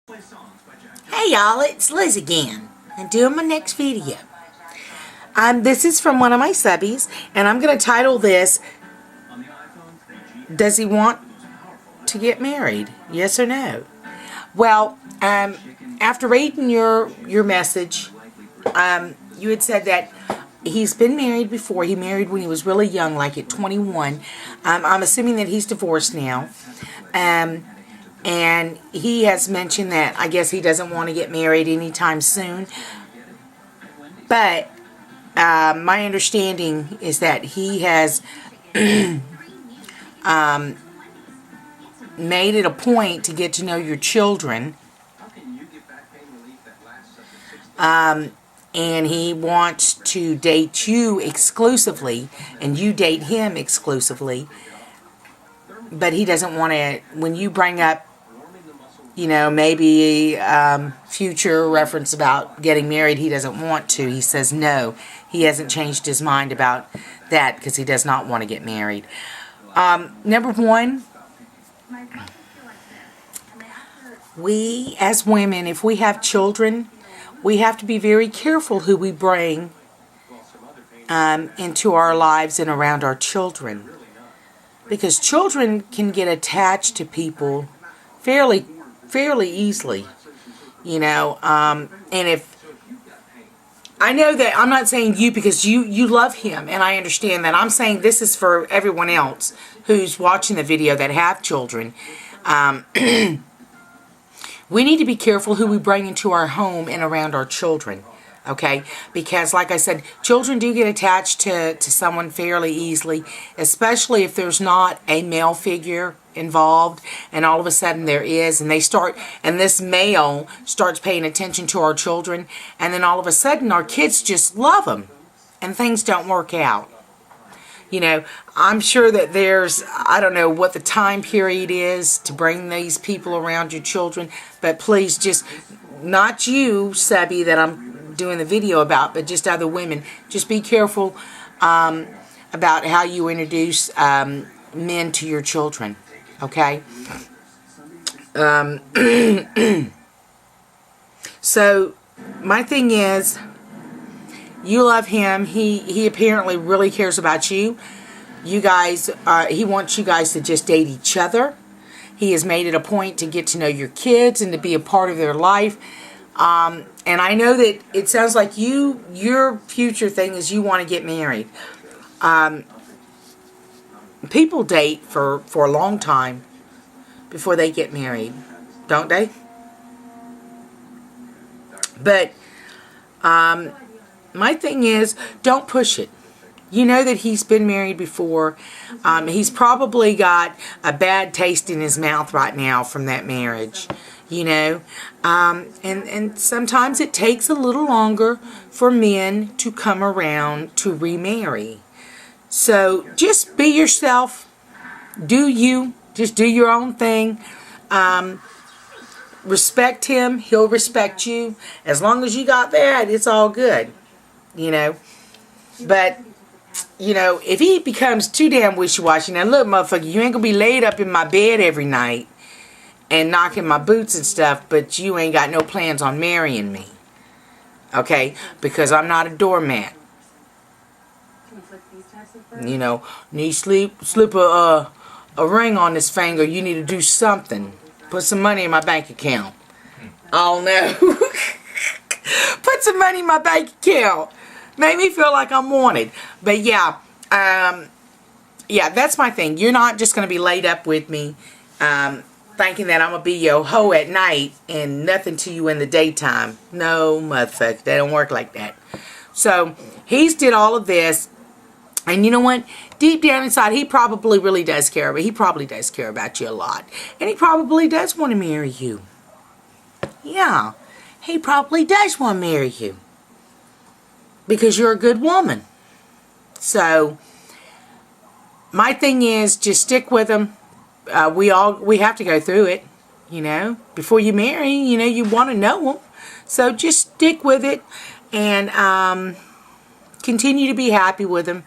Hey y'all, it's Liz again. I'm doing my next video. This is from one of my subbies, and I'm going to title this, Does he want to get married? Yes or no? Well, after reading your message, you had said that he's been married before. He married when he was really young, like at 21. I'm assuming that he's divorced now. And he has mentioned that I guess he doesn't want to get married anytime soon. But my understanding is that he has made it a point to get to know your children. And he wants to date you exclusively, and you date him exclusively. But he doesn't want to, when you bring up, maybe future reference about getting married, he doesn't want to. He says no. He hasn't changed his mind about that because he does not want to get married. Number one, we as women, if we have children, we have to be very careful who we bring into our lives and around our children. Because children can get attached to people fairly easily, and if I know that I'm not saying you because you love him, and I understand that. I'm saying this is for everyone else who's watching the video that have children. We need to be careful who we bring into our home and around our children. Okay, because like I said, children do get attached to someone fairly easily, especially if there's not a male figure involved, and all of a sudden there is, and this male starts paying attention to our children, and then all of a sudden our kids just love them, and things don't work out. I'm sure that I don't know what the time period is to bring these people around your children, but please, just not you, subby, that I'm doing the video about, but just other women, just be careful about how you introduce men to your children, okay? So my thing is, you love him. He apparently really cares about you. You guys, he wants you guys to just date each other. He has made it a point to get to know your kids and to be a part of their life. And I know that it sounds like your future thing is you want to get married. People date for a long time before they get married, don't they? But my thing is, don't push it. You know that he's been married before. He's probably got a bad taste in his mouth right now from that marriage. And sometimes it takes a little longer for men to come around to remarry. So just be yourself. Do you. Just do your own thing. Respect him. He'll respect you. As long as you got that, it's all good. But, if he becomes too damn wishy-washy, now look, motherfucker, you ain't gonna be laid up in my bed every night and knocking my boots and stuff, but you ain't got no plans on marrying me. Okay? Because I'm not a doormat. Need slip a ring on this finger. You need to do something. Put some money in my bank account. Oh no. Put some money in my bank account. Make me feel like I'm wanted. But yeah, that's my thing. You're not just going to be laid up with me thinking that I'm going to be your hoe at night and nothing to you in the daytime. No, motherfucker. They don't work like that. So, he's did all of this. And you know what? Deep down inside, he probably really does care. But he probably does care about you a lot. And he probably does want to marry you. Yeah. He probably does want to marry you. Because you're a good woman. So, my thing is, just stick with him. We have to go through it, Before you marry, you want to know him. So, just stick with it. And continue to be happy with him.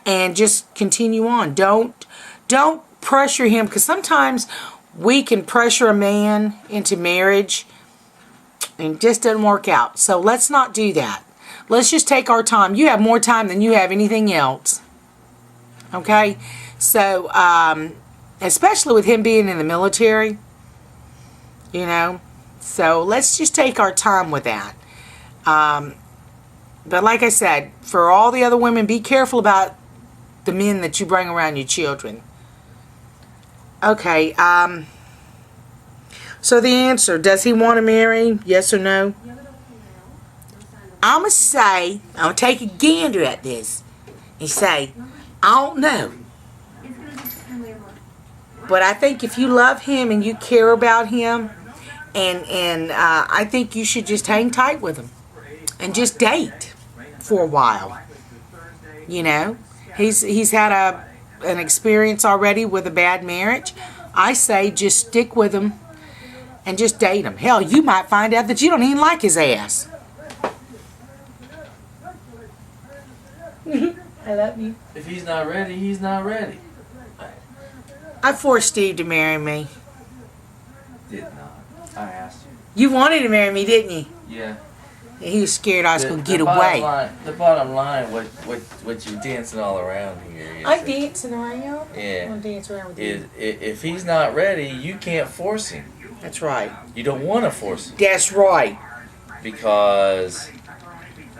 And just continue on. Don't pressure him. Because sometimes we can pressure a man into marriage and it just doesn't work out. So let's not do that. Let's just take our time. You have more time than you have anything else. Okay? So, especially with him being in the military, you know. So let's just take our time with that. But like I said, for all the other women, be careful about the men that you bring around your children. Okay, so the answer, does he want to marry? Yes or no? I'm going to say, I'm going to take a gander at this and say, I don't know. But I think if you love him and you care about him, and I think you should just hang tight with him and just date for a while. You know, he's had an experience already with a bad marriage. I say just stick with him and just date him. Hell, you might find out that you don't even like his ass. I love you. If he's not ready, he's not ready. I forced Steve to marry me. Did not. I asked you. You wanted to marry me, didn't you? Yeah. He was scared I was going to get bottom away. The bottom line, what you dancing all around here. I'm dancing around. Yeah. I'm dance around with you. If he's not ready, you can't force him. That's right. You don't want to force him. That's right. Because,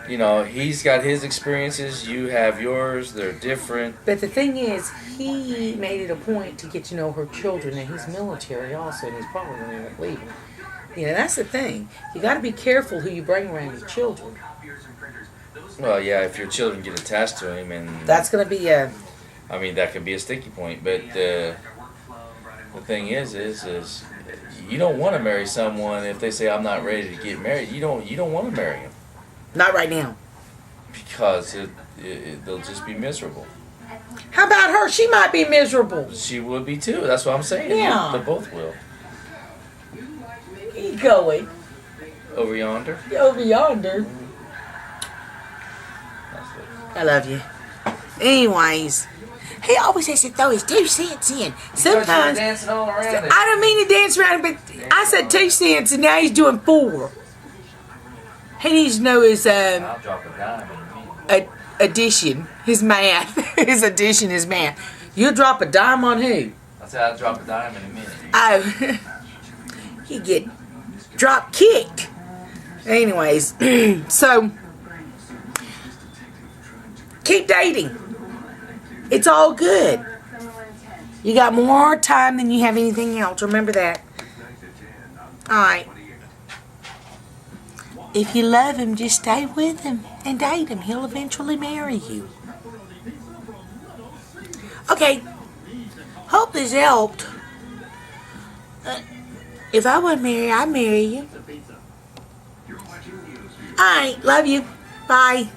you know, he's got his experiences, you have yours, they're different. But the thing is, he made it a point to get to know her children, and he's military also, and he's probably going to leave. You know, that's the thing. You got to be careful who you bring around your children. Well, yeah, if your children get attached to him, and that's going to be a. I mean, that could be a sticky point. But the thing is you don't want to marry someone if they say I'm not ready to get married. You don't want to marry him. Not right now. Because they'll just be miserable. How about her? She might be miserable. She would be too. That's what I'm saying. Yeah. They both will. Where you going? Over yonder. Over yonder. I love you. Anyways, he always has to throw his 2 cents in. Sometimes dancing all around it. I don't mean to dance around it, but I said 2 cents and now he's doing 4. He needs to know his I'll drop a dime. addition, his math. His addition is math. You'll drop a dime on who? I said I'll drop a dime in a minute. Oh, you get drop kicked. Anyways, so keep dating. It's all good. You got more time than you have anything else. Remember that. Alright. If you love him, just stay with him and date him. He'll eventually marry you. Okay. Hope this helped. If I want to marry, I'd marry you. Alright. Love you. Bye.